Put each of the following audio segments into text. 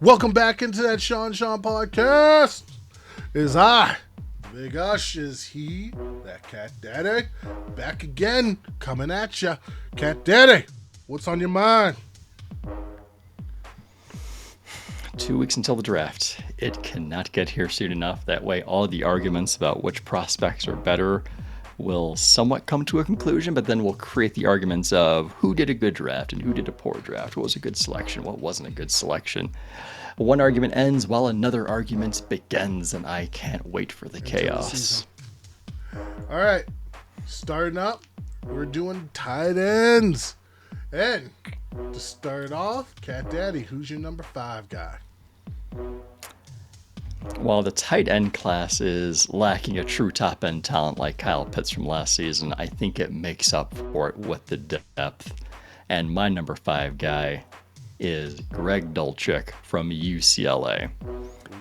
Welcome back into that Sean podcast. Is I, Big Ush, is he, that Cat Daddy, back again, coming at ya. Cat Daddy, what's on your mind? 2 weeks until the draft. It cannot get here soon enough. That way, all the arguments about which prospects are better will somewhat come to a conclusion, but then we'll create the arguments of who did a good draft and who did a poor draft, what was a good selection, what wasn't a good selection. One argument ends while another argument begins, and I can't wait for the chaos. All right, starting up, we're doing tight ends. And to start off, Cat Daddy, who's your number 5 guy? While the tight end class is lacking a true top end talent like Kyle Pitts from last season, I think it makes up for it with the depth. And my number 5 guy is Greg Dulcich from UCLA.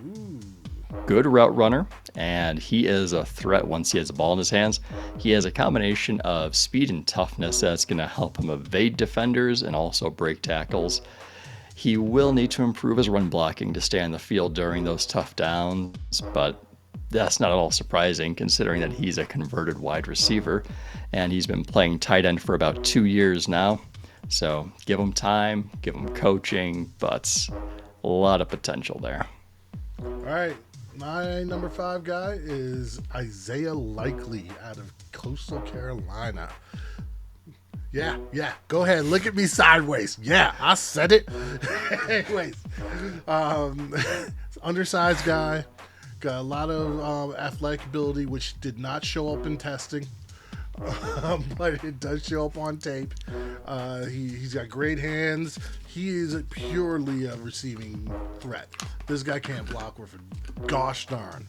Ooh. Good route runner, and he is a threat once he has the ball in his hands. He has a combination of speed and toughness that's going to help him evade defenders and also break tackles. He will need to improve his run blocking to stay on the field during those tough downs, but that's not at all surprising considering that he's a converted wide receiver, and he's been playing tight end for about 2 years now. So give him time, give him coaching, but a lot of potential there. All right. My number 5 guy is Isaiah Likely out of Coastal Carolina. Yeah. Go ahead. Look at me sideways. Yeah, I said it. Anyways, undersized guy. Got a lot of athletic ability, which did not show up in testing. But it does show up on tape. He's got great hands. He is purely a receiving threat. This guy can't block worth a gosh darn.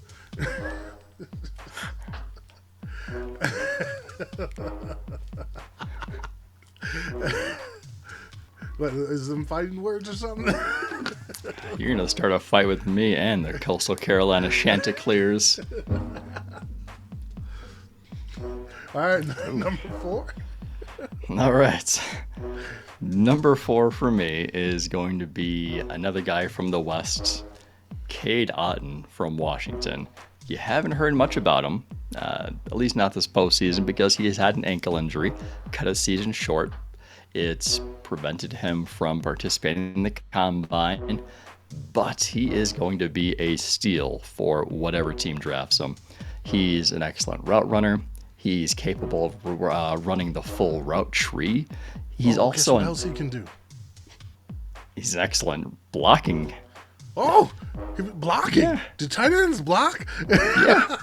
What, is them fighting words or something? You're going to start a fight with me and the Coastal Carolina Chanticleers. All right, number 4. All right. Number 4 for me is going to be another guy from the West, Kade Otton from Washington. You haven't heard much about him, at least not this postseason, because he has had an ankle injury, cut his season short. It's prevented him from participating in the combine, but he is going to be a steal for whatever team drafts him. He's an excellent route runner. He's capable of running the full route tree. He's also what else he can do? He's an excellent blocking. Oh, blocking. Yeah. Do tight ends block? Yeah.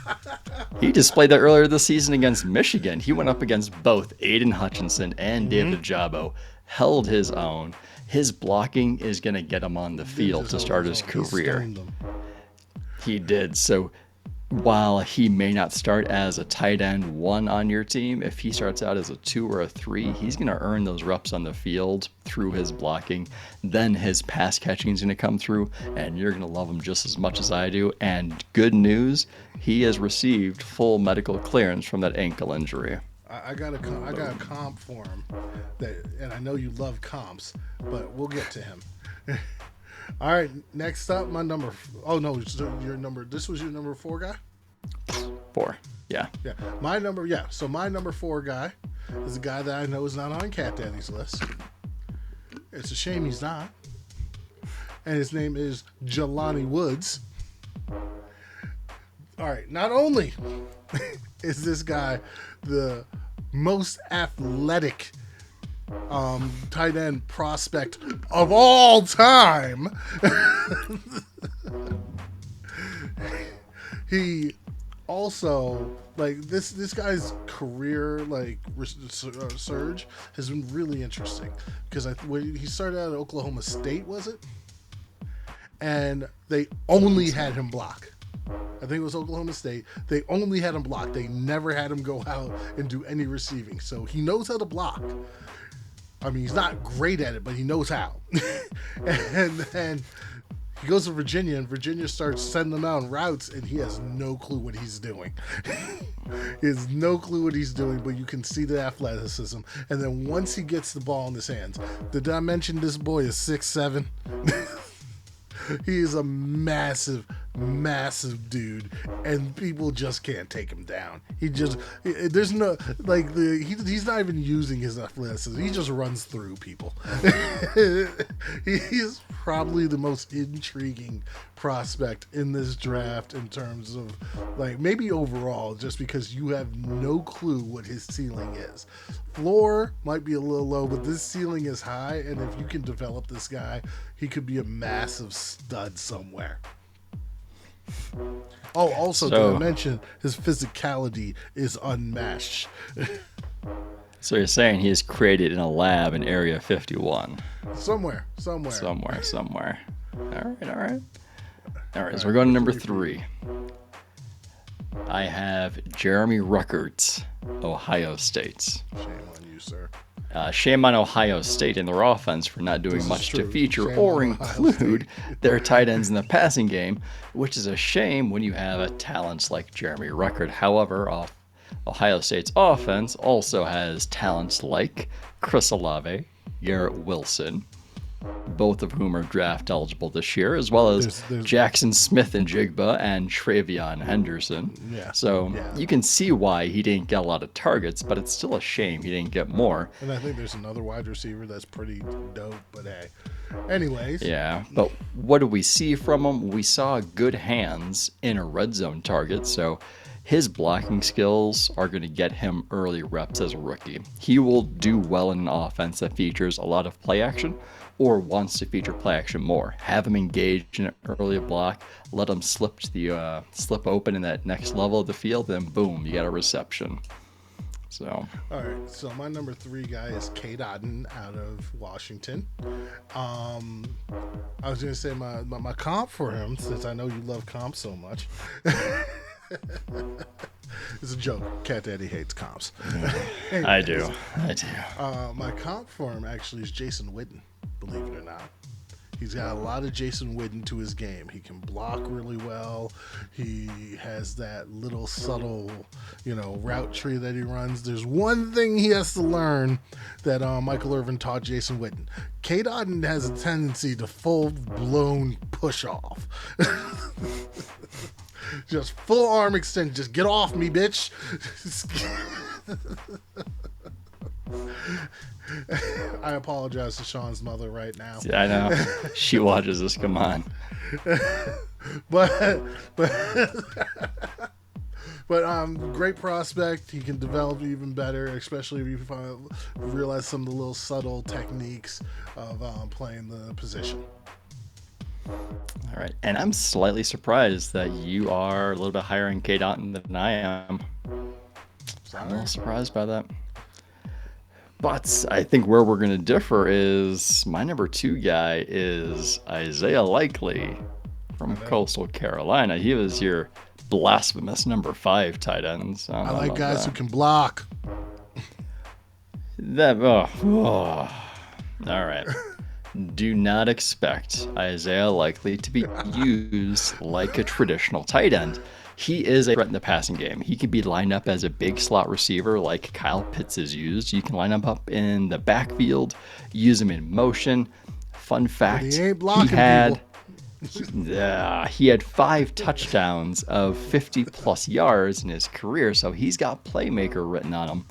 He displayed that earlier this season against Michigan. He went up against both Aiden Hutchinson and David Ajabo, held his own. His blocking is going to get him on the field to start his career. He did. So while he may not start as a tight end 1 on your team, if he starts out as a 2 or a 3, he's going to earn those reps on the field through his blocking. Then his pass catching is going to come through, and you're going to love him just as much as I do. And good news, he has received full medical clearance from that ankle injury. I got a comp for him, and I know you love comps, but we'll get to him. All right, next up, my number. Oh no, your number. This was your number 4 guy. 4, yeah. Yeah, my number. Yeah, so my number 4 guy is a guy that I know is not on Cat Daddy's list. It's a shame he's not. And his name is Jelani Woods. All right, not only is this guy the most athletic tight end prospect of all time, he also, like, this guy's career, like, surge has been really interesting because when he started out at Oklahoma State, was it? And they only had him block. I think it was Oklahoma State. They only had him block. They never had him go out and do any receiving. So he knows how to block. I mean, he's not great at it, but he knows how. And then he goes to Virginia, and Virginia starts sending him out on routes, and he has no clue what he's doing. He has no clue what he's doing, but you can see the athleticism. And then once he gets the ball in his hands, did I mention this boy is 6'7"? He is a massive, massive dude, and people just can't take him down. There's no, like, he's not even using his athleticism. He just runs through people. He's probably the most intriguing prospect in this draft in terms of, like, maybe overall, just because you have no clue what his ceiling is. Floor might be a little low, but this ceiling is high, and if you can develop this guy, he could be a massive stud somewhere. Oh, also, did I mention his physicality is unmatched? So you're saying he is created in a lab in Area 51? Somewhere. All right. So we're going to number 3. I have Jeremy Ruckert, Ohio State. Shame on you, sir. Shame on Ohio State and their offense for not doing much to feature or include their tight ends in the passing game, which is a shame when you have a talent like Jeremy Ruckert. However, Ohio State's offense also has talents like Chris Olave, Garrett Wilson, both of whom are draft eligible this year, as well as Jackson Smith and Jigba and Travion Henderson. You can see why he didn't get a lot of targets, but it's still a shame he didn't get more. And I think there's another wide receiver that's pretty dope, but hey. Anyways. Yeah, but what do we see from him? We saw good hands in a red zone target, so his blocking skills are going to get him early reps as a rookie. He will do well in an offense that features a lot of play action or wants to feature play action more. Have him engage in an early block, let him slip open in that next level of the field, then boom, you got a reception. So. All right, so my number 3 guy is Kade Otton out of Washington. I was going to say my comp for him, since I know you love comps so much. It's a joke. Cat Daddy hates comps. Anyways, I do. My comp for him actually is Jason Witten, believe it or not. He's got a lot of Jason Witten to his game. He can block really well. He has that little subtle, route tree that he runs. There's one thing he has to learn that Michael Irvin taught Jason Witten. Kade Otton has a tendency to full-blown push off. Just full arm extension. Just get off me, bitch. I apologize to Sean's mother right now. Yeah, I know. She watches this. Come on. But great prospect. He can develop even better, especially if you realize some of the little subtle techniques of playing the position. All right, and I'm slightly surprised that you are a little bit higher in Kade Otton than I am. I'm a little surprised by that. But I think where we're going to differ is my number 2 guy is Isaiah Likely from Coastal Carolina. He was your blasphemous number 5 tight ends. I like guys who can block. All right. Do not expect Isaiah Likely to be used like a traditional tight end. He is a threat in the passing game. He can be lined up as a big slot receiver like Kyle Pitts is used. You can line him up in the backfield, use him in motion. Fun fact, he ain't blocking people. He had 5 touchdowns of 50-plus yards in his career, so he's got playmaker written on him.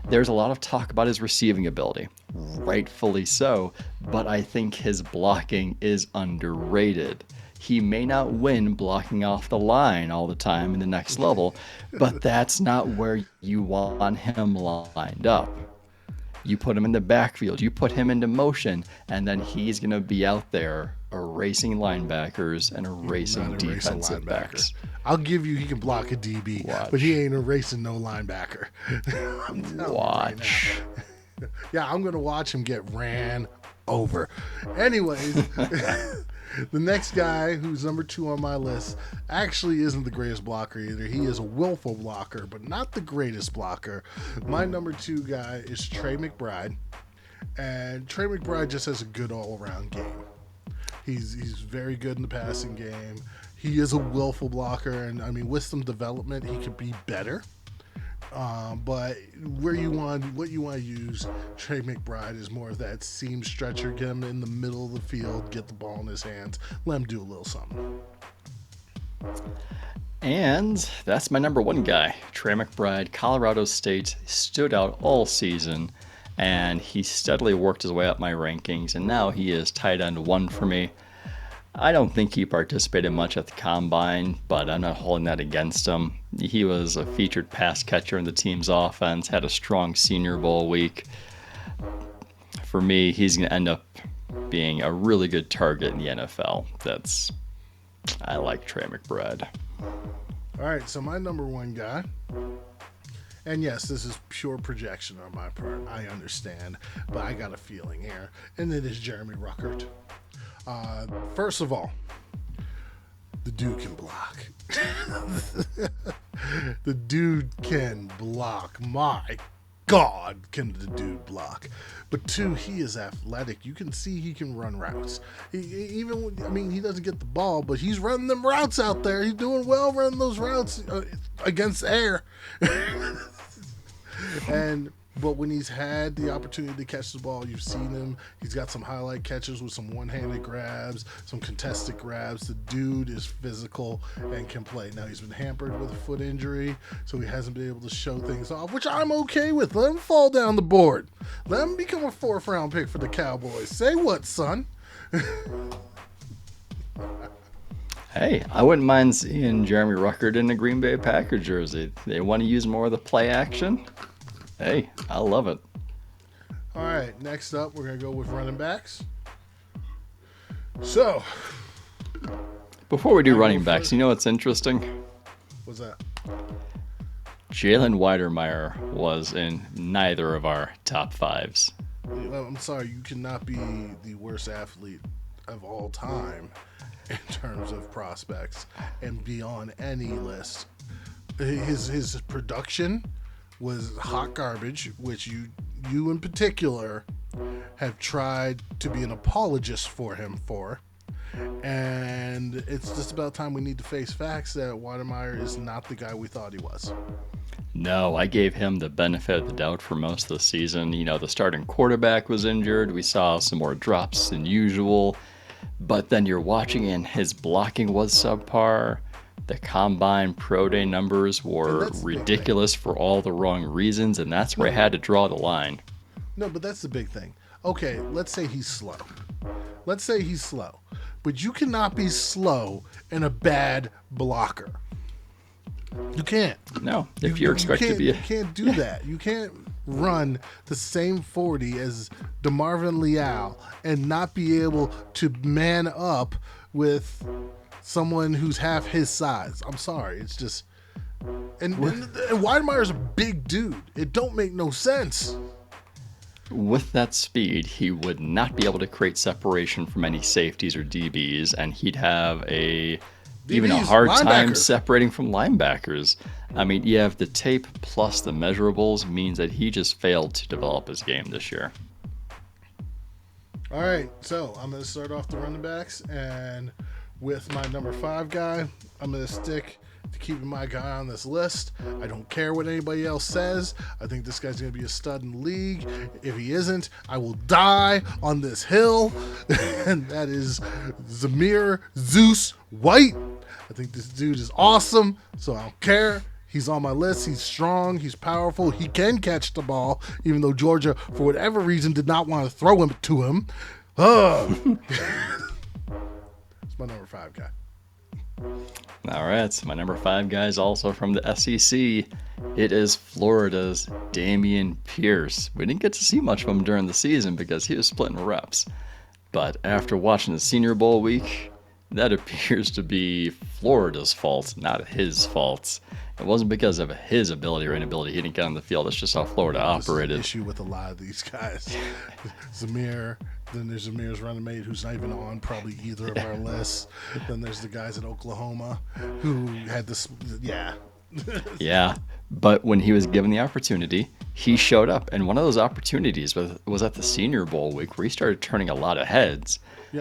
There's a lot of talk about his receiving ability, rightfully so, but I think his blocking is underrated. He may not win blocking off the line all the time in the next level, but that's not where you want him lined up. You put him in the backfield, you put him into motion, and then he's going to be out there erasing linebackers and erasing defensive backs. I'll give you he can block a DB, but he ain't erasing no linebacker. Watch. Yeah, I'm going to watch him get ran over. Anyways, the next guy who's number 2 on my list actually isn't the greatest blocker either. He is a willful blocker, but not the greatest blocker. My number 2 guy is Trey McBride. And Trey McBride just has a good all-around game. He's very good in the passing game. He is a willful blocker, and I mean, with some development, he could be better. But what you want to use Trey McBride is more of that seam stretcher, get him in the middle of the field, get the ball in his hands, let him do a little something. And that's my number one guy, Trey McBride. Colorado State stood out all season, and he steadily worked his way up my rankings, and now he is tight end one for me. I don't think he participated much at the combine, but I'm not holding that against him. He was a featured pass catcher in the team's offense, had a strong Senior Bowl week. For me, he's going to end up being a really good target in the NFL. I like Trey McBride. All right, so my number one guy, and yes, this is pure projection on my part, I understand, but I got a feeling here, and it is Jeremy Ruckert. First of all, the dude can block. The dude can block. My God, can the dude block. But two, he is athletic. You can see he can run routes. He doesn't get the ball, but he's running them routes out there. He's doing well running those routes against air. But when he's had the opportunity to catch the ball, you've seen him. He's got some highlight catches with some one-handed grabs, some contested grabs. The dude is physical and can play. Now, he's been hampered with a foot injury, so he hasn't been able to show things off, which I'm okay with. Let him fall down the board. Let him become a 4th-round pick for the Cowboys. Say what, son? Hey, I wouldn't mind seeing Jeremy Ruckert in a Green Bay Packer jersey. They want to use more of the play action. Hey, I love it. All right, next up, we're going to go with running backs. So, before we do running backs, you know what's interesting? What's that? Jalen Weidermeier was in neither of our top 5s. I'm sorry, you cannot be the worst athlete of all time in terms of prospects and be on any list. His production was hot garbage, which you in particular have tried to be an apologist for him for. And it's just about time we need to face facts that Weidermeier is not the guy we thought he was. No, I gave him the benefit of the doubt for most of the season. The starting quarterback was injured. We saw some more drops than usual. But then you're watching and his blocking was subpar. The combine pro day numbers were ridiculous for all the wrong reasons, and that's where I had to draw the line. No, but that's the big thing. Okay, let's say he's slow. But you cannot be slow and a bad blocker. You can't. No, if you're expected to be you can't do that. You can't run the same 40 as DeMarvin Leal and not be able to man up with someone who's half his size. I'm sorry. It's just... And Weidemeier's a big dude. It don't make no sense. With that speed, he would not be able to create separation from any safeties or DBs, and he'd have even a hard time separating from linebackers. I mean, you have the tape plus the measurables means that he just failed to develop his game this year. All right, so I'm going to start off the running backs, and with my number 5 guy, I'm going to stick to keeping my guy on this list. I don't care what anybody else says. I think this guy's going to be a stud in the league. If he isn't, I will die on this hill, and that is Zamir Zeus White. I think this dude is awesome, so I don't care. He's on my list. He's strong. He's powerful. He can catch the ball, even though Georgia, for whatever reason, did not want to throw him to him. It's my number 5 guy. All right, so my number 5 guy is also from the SEC. It is Florida's Damian Pierce. We didn't get to see much of him during the season because he was splitting reps. But after watching the Senior Bowl week, that appears to be Florida's fault, not his fault. It wasn't because of his ability or inability. He didn't get on the field. That's just how Florida operated. This is the issue with a lot of these guys. Zamir, then there's Zamir's running mate who's not even on probably either of our lists. Then there's the guys at Oklahoma who had this, Yeah, but when he was given the opportunity, he showed up. And one of those opportunities was at the Senior Bowl week where he started turning a lot of heads,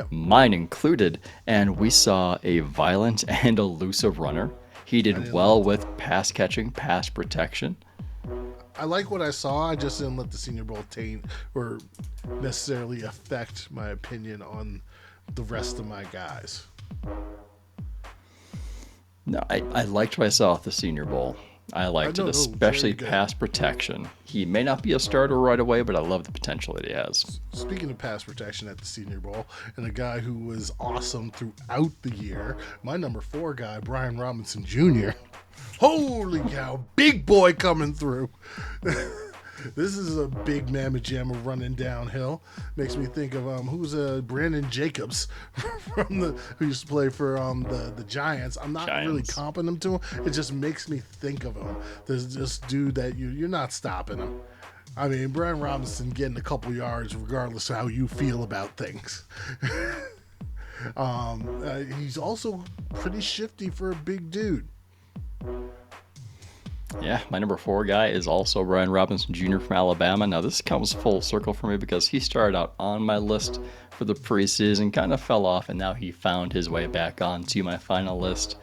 mine included. And we saw a violent and elusive runner. He did well with pass catching, pass protection. I like what I saw. I just didn't let the Senior Bowl taint or necessarily affect my opinion on the rest of my guys. No, I liked what I saw at the Senior Bowl. I liked it, especially pass protection. He may not be a starter right away, but I love the potential that he has. Speaking of pass protection at the Senior Bowl, and a guy who was awesome throughout the year, my number 4 guy, Brian Robinson Jr. Holy cow, big boy coming through. This is a big mamma jamma running downhill. Makes me think of who's Brandon Jacobs who used to play for the Giants. I'm not really comping him to him. It just makes me think of him. There's this dude that you're not stopping him. I mean, Brian Robinson getting a couple yards regardless of how you feel about things. He's also pretty shifty for a big dude. Yeah, my number 4 guy is also Brian Robinson Jr. from Alabama. Now, this comes full circle for me because he started out on my list for the preseason, kind of fell off, and now he found his way back onto my final list.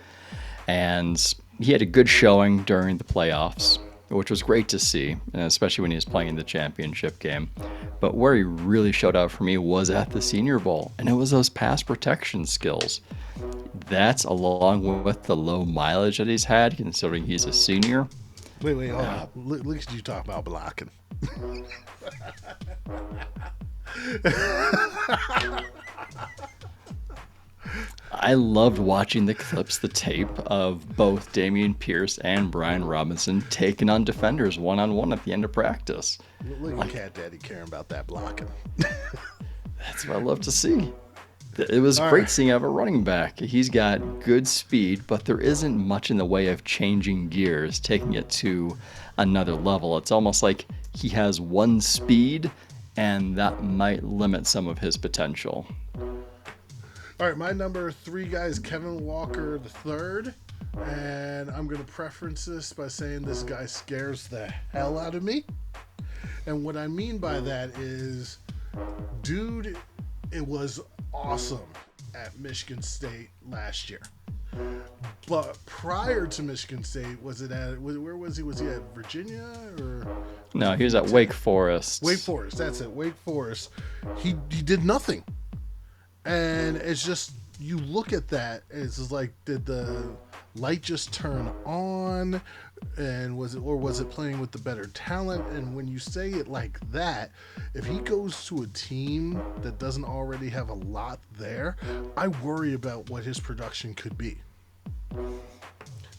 And he had a good showing during the playoffs, which was great to see, especially when he was playing in the championship game. But where he really showed out for me was at the Senior Bowl, and it was those pass protection skills. That's along with the low mileage that he's had, considering he's a senior. Wait, hold on. Look at you talking about blocking. I loved watching the clips, the tape of both Damian Pierce and Brian Robinson taking on defenders one-on-one at the end of practice. Look at Cat Daddy caring about that blocking. That's what I love to see. It was great seeing him a running back. He's got good speed, but there isn't much in the way of changing gears, taking it to another level. It's almost like he has one speed, and that might limit some of his potential. All right, my number 3 guy is Kenneth Walker III, and I'm going to preference this by saying this guy scares the hell out of me. And what I mean by that is, dude, it was awesome at Michigan State last year. But prior to Michigan State, where was he? Was he at Virginia or? No, he was at Wake Forest. Wake Forest, that's it. Wake Forest. He did nothing. And it's just, you look at that, it's just like, did the light just turn on? And was it playing with the better talent? And when you say it like that, if he goes to a team that doesn't already have a lot there, I worry about what his production could be.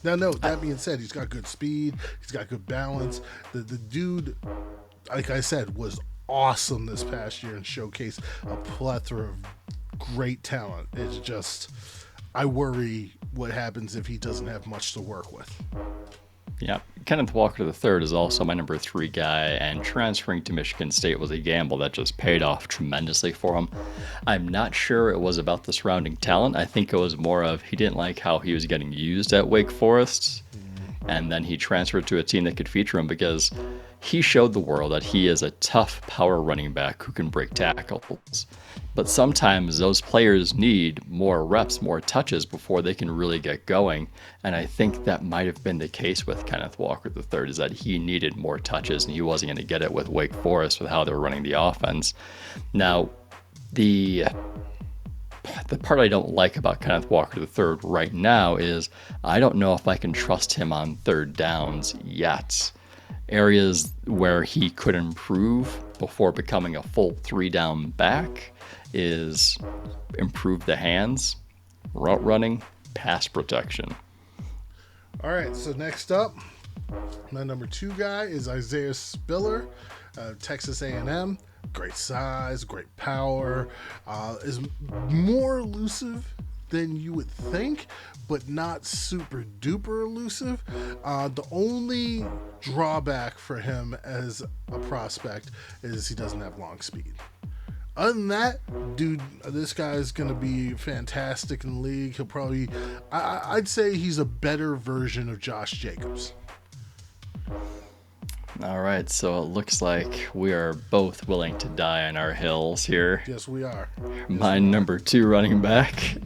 Now, no, that being said, he's got good speed, he's got good balance. The dude, like I said, was awesome this past year and showcased a plethora of great talent. It's just, I worry what happens if he doesn't have much to work with. Yeah, Kenneth Walker III is also my number 3 guy, and transferring to Michigan State was a gamble that just paid off tremendously for him. I'm not sure it was about the surrounding talent. I think it was more of he didn't like how he was getting used at Wake Forest, and then he transferred to a team that could feature him because he showed the world that he is a tough power running back who can break tackles. But sometimes those players need more reps, more touches before they can really get going. And I think that might have been the case with Kenneth Walker III, is that he needed more touches and he wasn't going to get it with Wake Forest with how they were running the offense. Now, the part I don't like about Kenneth Walker III right now is I don't know if I can trust him on third downs yet. Areas where he could improve before becoming a full 3-down back is improve the hands, route running, pass protection. All right, so next up, my number 2 guy is Isaiah Spiller, Texas A&M. Great size, great power, is more elusive than you would think, but not super duper elusive. The only drawback for him as a prospect is he doesn't have long speed. Other than that, dude, this guy is going to be fantastic in the league. He'll probably, I'd say he's a better version of Josh Jacobs. All right, so it looks like we are both willing to die on our hills here. Yes, we are. My number 2 running back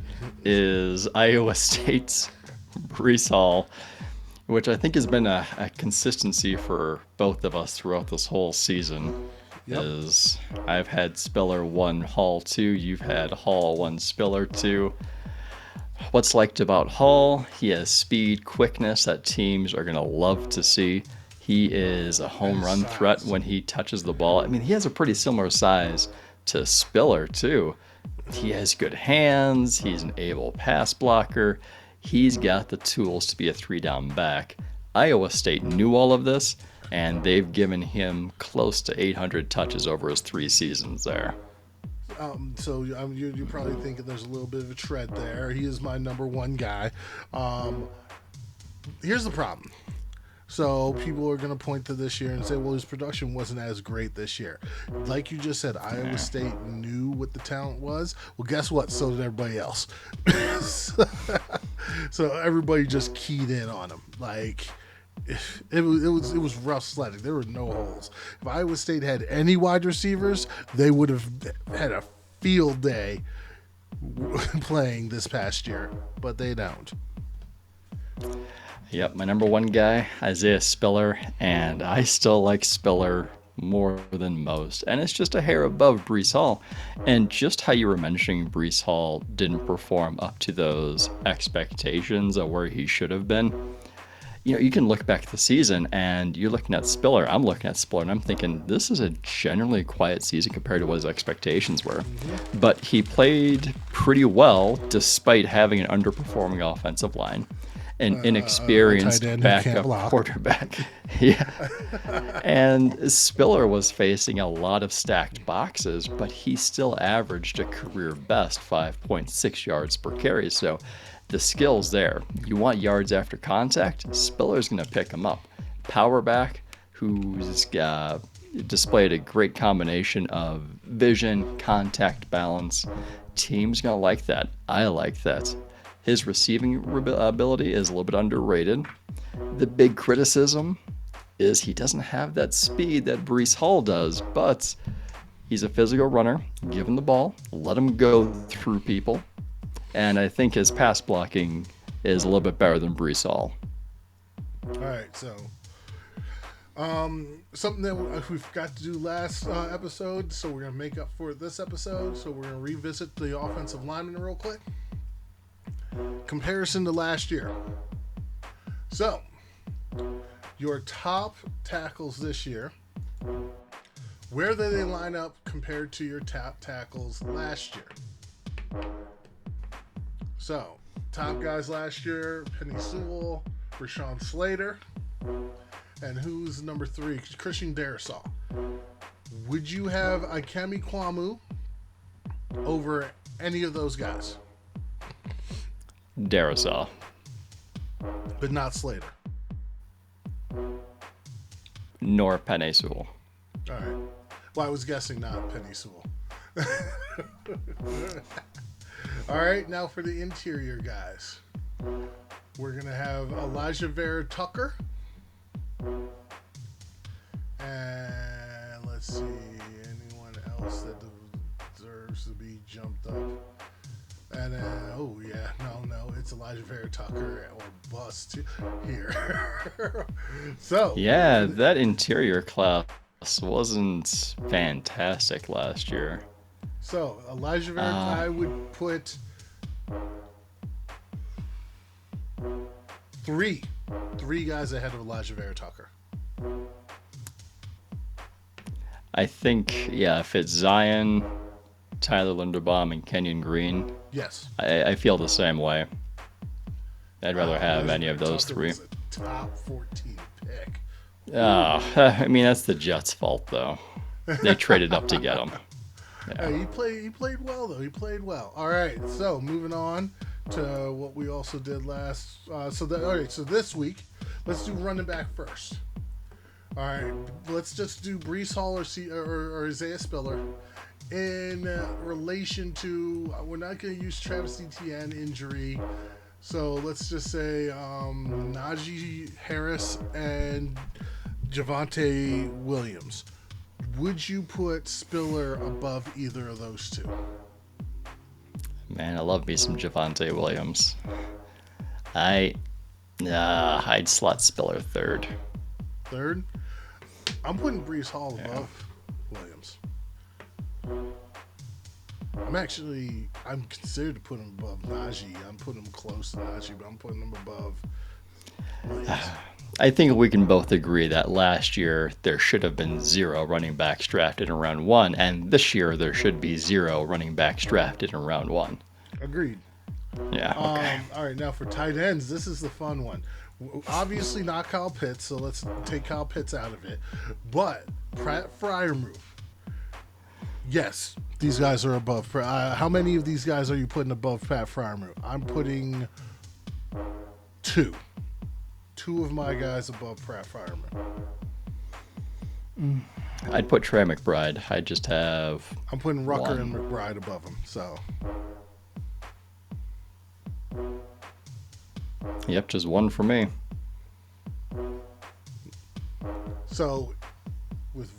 is Iowa State's Breece Hall. which I think has been a consistency for both of us throughout this whole season. Yep. Is I've had Spiller 1, Hall 2. You've had Hall 1, Spiller 2. What's liked about Hall? He has speed, quickness that teams are going to love to see. He is a home run threat when he touches the ball. I mean, he has a pretty similar size to Spiller, too. He has good hands. He's an able pass blocker. He's got the tools to be a 3-down back. Iowa State knew all of this, and they've given him close to 800 touches over his 3 seasons there. So you're probably thinking there's a little bit of a tread there. He is my number 1 guy. Here's the problem. So people are going to point to this year and say, well, his production wasn't as great this year. Like you just said, Iowa State knew what the talent was. Well, guess what? So did everybody else. So everybody just keyed in on him. Like, it was rough sledding. There were no holes. If Iowa State had any wide receivers, they would have had a field day playing this past year, but they don't. Yep, my number 1 guy, Isaiah Spiller, and I still like Spiller more than most. And it's just a hair above Breece Hall. And just how you were mentioning Breece Hall didn't perform up to those expectations of where he should have been. You know, you can look back at the season and you're looking at Spiller. I'm looking at Spiller and I'm thinking this is a generally quiet season compared to what his expectations were. But he played pretty well despite having an underperforming offensive line. An inexperienced backup quarterback. Yeah. And Spiller was facing a lot of stacked boxes, but he still averaged a career best 5.6 yards per carry. So the skill's there. You want yards after contact? Spiller's going to pick them up. Power back, who's displayed a great combination of vision, contact balance. Team's going to like that. I like that. His receiving ability is a little bit underrated. The big criticism is he doesn't have that speed that Breece Hall does, but he's a physical runner. Give him the ball, let him go through people, and I think his pass blocking is a little bit better than Breece Hall. All right, so something that we forgot to do last episode, so we're going to make up for it this episode. So we're going to revisit the offensive lineman real quick. Comparison to last year. So, your top tackles this year, where do they line up compared to your top tackles last year? So, top guys last year, Penny Sewell, Rashawn Slater, and who's number 3? Christian Darrisaw. Would you have Ikemi Kwamu over any of those guys? Darrisaw. But not Slater. Nor Penny Sewell. All right. Well, I was guessing not Penny Sewell. All right, now for the interior guys. We're going to have Elijah Vera Tucker. And let's see, anyone else that deserves to be jumped up. And no, it's Elijah Vera Tucker or bust here. So yeah, that interior class wasn't fantastic last year. So Elijah Vera, I would put three guys ahead of Elijah Vera Tucker. I think, if it's Zion, Tyler Linderbaum, and Kenyon Green, yes, I feel the same way. I'd rather have any of those Tucker 3. Was a top 14 pick. I mean, that's the Jets' fault, though. They traded up to get him. Yeah. Hey, he played well, though. He played well. All right, so moving on to what we also did last. So this week, let's do running back first. All right, let's just do Breece Hall or Isaiah Spiller. In relation to, we're not going to use Travis Etienne injury, so let's just say Najee Harris and Javonte Williams. Would you put Spiller above either of those two? Man, I love me some Javonte Williams. I I'd slot Spiller third. Third, I'm putting Brees Hall above Williams. I'm considered to put him above Najee. I'm putting him close to Najee, but I'm putting him above Williams. I think we can both agree that last year there should have been 0 running backs drafted in round 1, and this year there should be 0 running backs drafted in round 1. Agreed. Yeah. Okay. All right, now for tight ends, this is the fun one. Obviously not Kyle Pitts, so let's take Kyle Pitts out of it. But Pratt Freiermuth. Yes, these guys are above. How many of these guys are you putting above Pat Freiermuth? I'm putting 2. 2 of my guys above Pratt Freiermuth. I'd put Trey McBride. I just have. I'm putting Ruckert and McBride above him. So. Yep, just 1 for me. So, with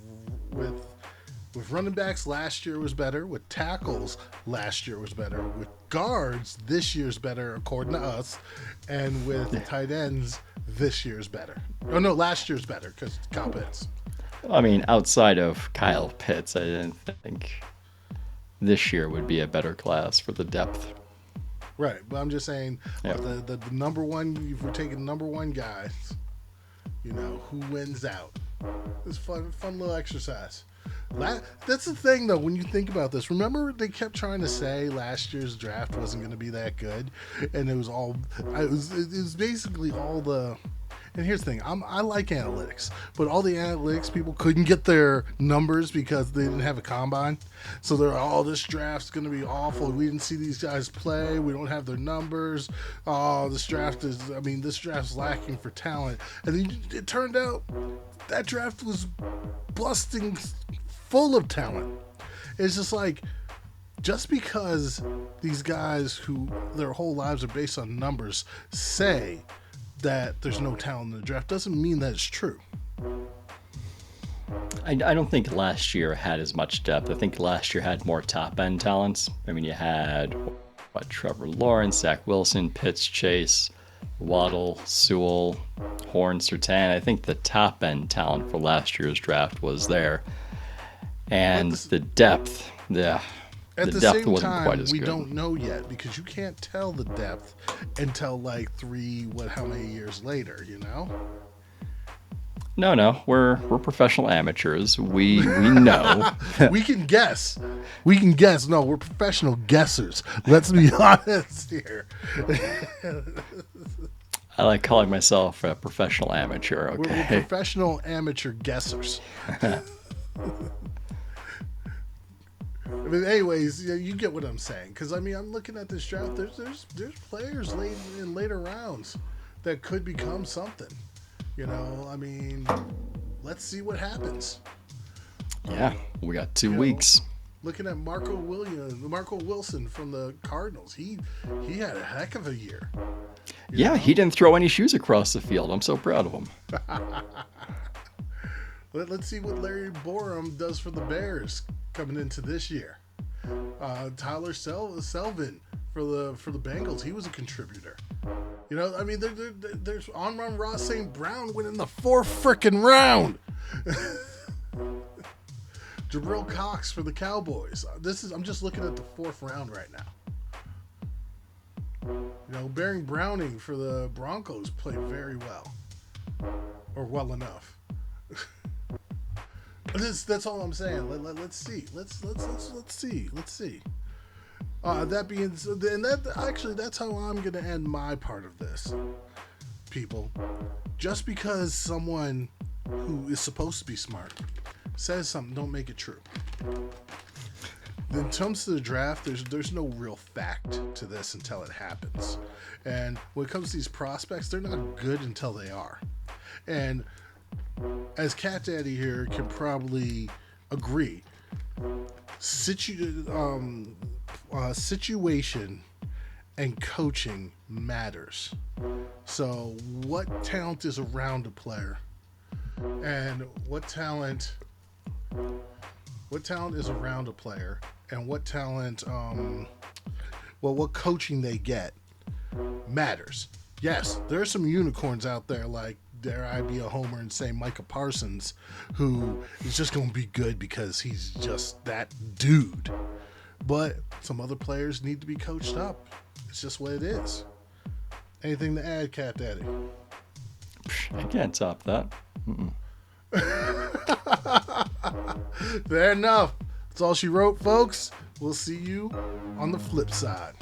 running backs, last year was better. With tackles, last year was better. With guards, this year's better, according to us. And with tight ends, this year's better. Oh, no, last year's better because Kyle Pitts. I mean, outside of Kyle Pitts, I didn't think this year would be a better class for the depth. Right, but I'm just saying the number one, if we're taking number 1 guys, who wins out. It's fun little exercise. That's the thing, though, when you think about this. Remember, they kept trying to say last year's draft wasn't going to be that good, and it was basically all the. And here's the thing, I like analytics, but all the analytics people couldn't get their numbers because they didn't have a combine. So they're this draft's going to be awful. We didn't see these guys play. We don't have their numbers. Oh, this draft's lacking for talent. And then it turned out that draft was busting full of talent. It's just like, just because these guys who their whole lives are based on numbers say that there's no talent in the draft doesn't mean that it's true. I don't think last year had as much depth. I think last year had more top-end talents. I mean, you had Trevor Lawrence, Zach Wilson, Pitts, Chase, Waddle, Sewell, Horn, Surtain. I think the top-end talent for last year's draft was there. And the depth, At the depth same wasn't time, quite as we good. don't know yet because you can't tell the depth until like how many years later, No, we're professional amateurs. We know. We can guess. No, we're professional guessers. Let's be honest here. I like calling myself a professional amateur. We're Okay. professional amateur guessers. I mean, anyways, you get what I'm saying. Because I'm looking at this draft. There's players in later rounds that could become something. Let's see what happens. Yeah, we got 2 weeks. Looking at Marco Wilson from the Cardinals, he had a heck of a year. He didn't throw any shoes across the field. I'm so proud of him. Let's see what Larry Borum does for the Bears coming into this year. Tyler Selvin for the Bengals, he was a contributor. There's Amon-Ra St. Brown winning the 4th frickin' round. Jabril Cox for the Cowboys. I'm just looking at the 4th round right now. Baron Browning for the Broncos played very well, or well enough. That's all I'm saying. Let's see. Let's see. That being said, and that's how I'm gonna end my part of this. People, just because someone who is supposed to be smart says something, don't make it true. When it comes to the draft, there's no real fact to this until it happens. And when it comes to these prospects, they're not good until they are. And as Cat Daddy here can probably agree, situation and coaching matters. So what talent is around a player, and what talent is around a player, and what talent what coaching they get matters. Yes, there are some unicorns out there, like, dare I be a homer and say Micah Parsons, who is just going to be good because he's just that dude. But some other players need to be coached up. It's just what it is. Anything to add, Cat Daddy? I can't top that. Fair enough. That's all she wrote, folks. We'll see you on the flip side.